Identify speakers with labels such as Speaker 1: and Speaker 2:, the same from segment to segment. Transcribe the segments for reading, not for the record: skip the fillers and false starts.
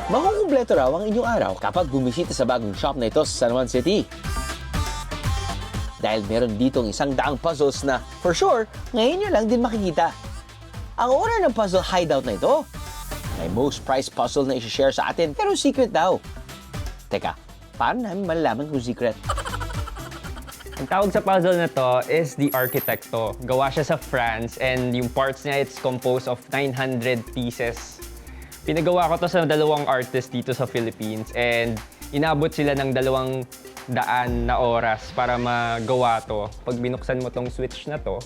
Speaker 1: Makukumpleto raw ang inyong araw kapag bumisita sa bagong shop na ito sa San Juan City. Dahil meron ditong 100 puzzles na, for sure, ngayon nyo lang din makikita. Ang owner ng puzzle hideout na ito, may most prized puzzle na isi-share sa atin, pero secret daw. Teka, paano namin malalaman kung secret?
Speaker 2: Ang tawag sa puzzle na to is the Arquitecto. Gawa siya sa France and yung parts niya, it's composed of 900 pieces. Pinagawa ko to sa dalawang artist dito sa Philippines and inabot sila ng 200 na oras para magawa to. Pag binuksan mo tong switch na to,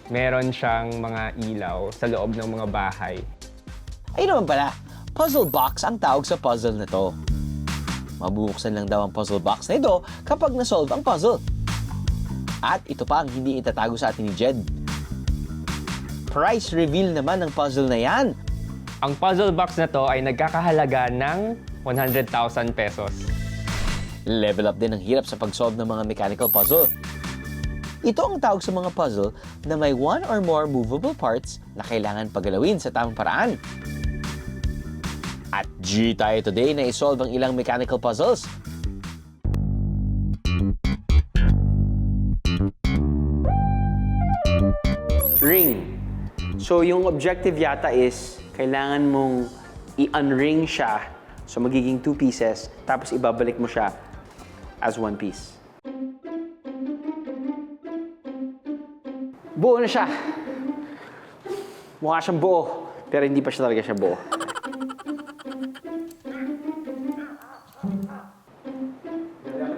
Speaker 2: meron siyang mga ilaw sa loob ng mga bahay.
Speaker 1: Ayun naman pala, puzzle box ang tawag sa puzzle na to. Mabubuksan lang daw ang puzzle box na ito kapag na-solve ang puzzle. At ito pa ang hindi itatago sa atin ni Jed. Price reveal naman ng puzzle na yan.
Speaker 2: Ang puzzle box na to ay nagkakahalaga ng 100,000 pesos.
Speaker 1: Level up din ang hirap sa pag-solve ng mga mechanical puzzle. Ito ang tawag sa mga puzzle na may one or more movable parts na kailangan pagalawin sa tamang paraan. At G tayo today na isolve ang ilang mechanical puzzles.
Speaker 3: Ring. So, yung objective yata is, kailangan mong i-unring siya. So, magiging 2 pieces, tapos ibabalik mo siya as 1 piece. Buo na siya. Mukha siyang buo, pero hindi pa siya talaga siya buo.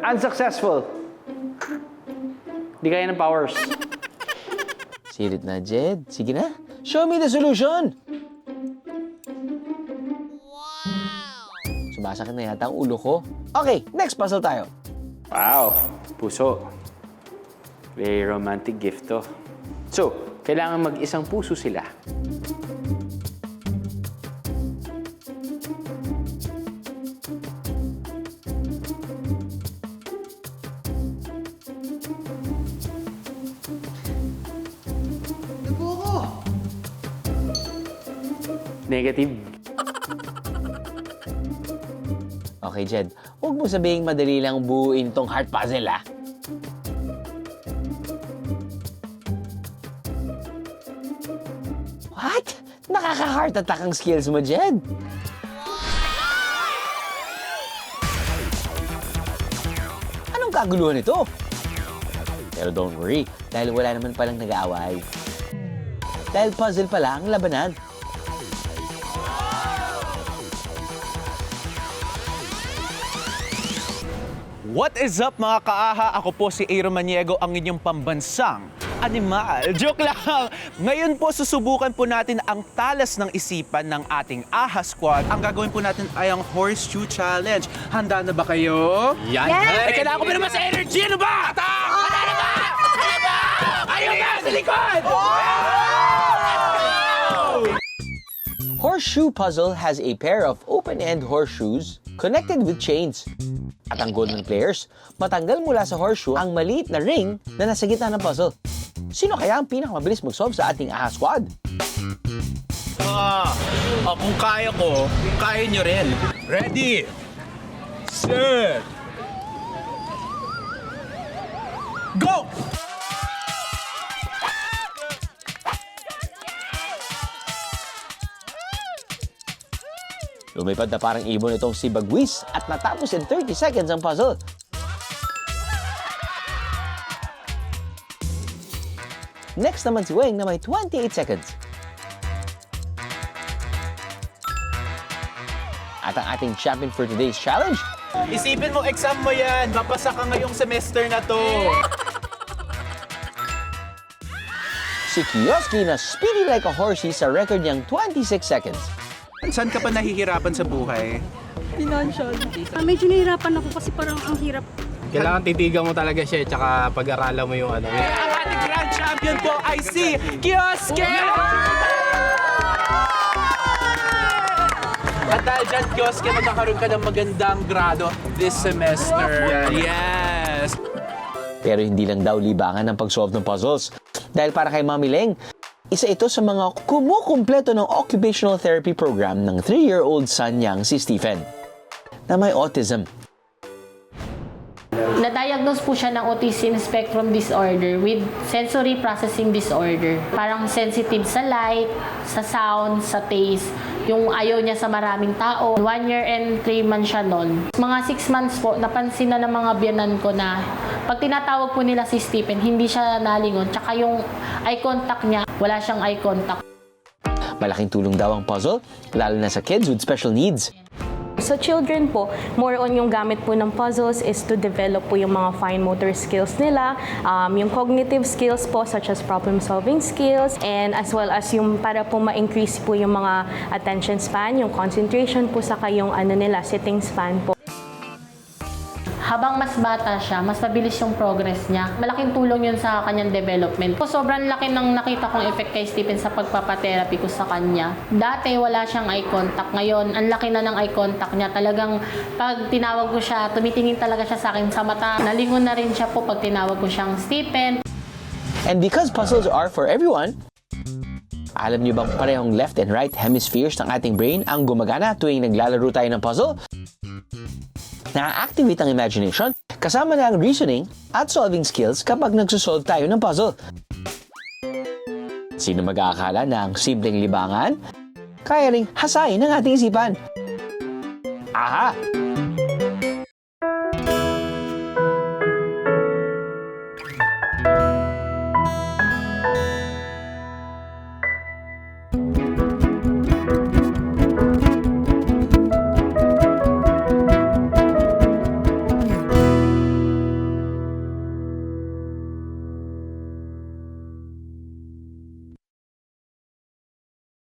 Speaker 3: Unsuccessful. Di kaya ng powers.
Speaker 1: Sirit na, Jed. Sige na. Show me the solution! Wow! Sumasakit na yata ang ulo ko. Okay, next puzzle tayo.
Speaker 3: Wow, puso. Very romantic gift to. So, kailangan mag-isang puso sila. Negative.
Speaker 1: Okay, Jed. Huwag mo sabihing madali lang buuin tong heart puzzle, ah. What? Nakaka-heart attack ang skills mo, Jed. Anong kaguluhan ito? Pero don't worry, dahil wala naman palang nag-aaway. Dahil puzzle pala ang labanan.
Speaker 4: What is up mga kaaha? Ako po si Aaron Maniego, ang inyong pambansang animal. Joke lang! Ngayon po susubukan po natin ang talas ng isipan ng ating AHA Squad. Ang gagawin po natin ay ang Horseshoe Challenge. Handa na ba kayo? Yan!
Speaker 5: Yes!
Speaker 4: Kailangan ko pa naman sa energy! Ano ba? Atak! Ano ba? Ano ba? Ayaw ba? Sa likod!
Speaker 1: Horseshoe puzzle has a pair of open-end horseshoes connected with chains. At ang goal ng players, matanggal mula sa horseshoe ang maliit na ring na nasa gitna ng puzzle. Sino kaya ang pinakamabilis mag-solve sa ating AHA Squad?
Speaker 4: Kung kaya ko, kaya nyo rin. Ready? Set! Go!
Speaker 1: Lumipad na parang ibon itong si Bagwis at natapos in 30 seconds ang puzzle. Next naman si Weng na may 28 seconds. At ang ating champion for today's challenge,
Speaker 4: Isipin mo, exam mo yan. Papasa ka ngayong semester na to.
Speaker 1: si Kioski na speedy like a horsey sa record niyang 26 seconds.
Speaker 4: Saan ka pa nahihirapan sa buhay?
Speaker 5: Financial. Medyo nahihirapan ako kasi parang ang hirap.
Speaker 6: Kailangan titigan mo talaga siya, tsaka pag-aralan mo yung ano.
Speaker 4: Ang ating grand champion po ay si Kioske! At dahil dyan, Kioske, magkakaroon ka ng magandang grado this semester. Yes!
Speaker 1: Pero hindi lang daw libangan ang pag-solve ng puzzles. Dahil para kay Mami Leng, Isa ito sa mga kumukumpleto ng occupational therapy program ng 3-year-old son niyang si Stephen, na may autism.
Speaker 7: Na-diagnose po siya ng autism spectrum disorder with sensory processing disorder. Parang sensitive sa light, sa sound, sa taste. Yung ayaw niya sa maraming tao. 1 year and 3 months siya nun. Mga 6 months po, napansin na ng mga biyanan ko na pag tinatawag po nila si Stephen, hindi siya nalingon. Tsaka yung eye contact niya, wala siyang eye contact.
Speaker 1: Malaking tulong daw ang puzzle, lalo na sa kids with special needs.
Speaker 8: Sa children po, more on yung gamit po ng puzzles is to develop po yung mga fine motor skills nila, yung cognitive skills po such as problem solving skills, and as well as yung para po ma-increase po yung mga attention span, yung concentration po saka yung sitting span po.
Speaker 7: Habang mas bata siya, mas mabilis yung progress niya. Malaking tulong yun sa kanyang development. Sobrang laki ng nakita kong effect kay Stephen sa pagpapatherapy ko sa kanya. Dati wala siyang eye contact. Ngayon, ang laki na ng eye contact niya. Talagang pag tinawag ko siya, tumitingin talaga siya sa akin sa mata. Nalingon na rin siya po pag tinawag ko siyang Stephen.
Speaker 1: And because puzzles are for everyone, alam niyo bang parehong left and right hemispheres ng ating brain ang gumagana tuwing naglalaro tayo ng puzzle? Na-activate ang imagination, kasama na ang reasoning at solving skills kapag nagsosolve tayo ng puzzle. Sino mag-aakala na ang simpleng libangan kaya ring hasain ng ating isipan? Aha!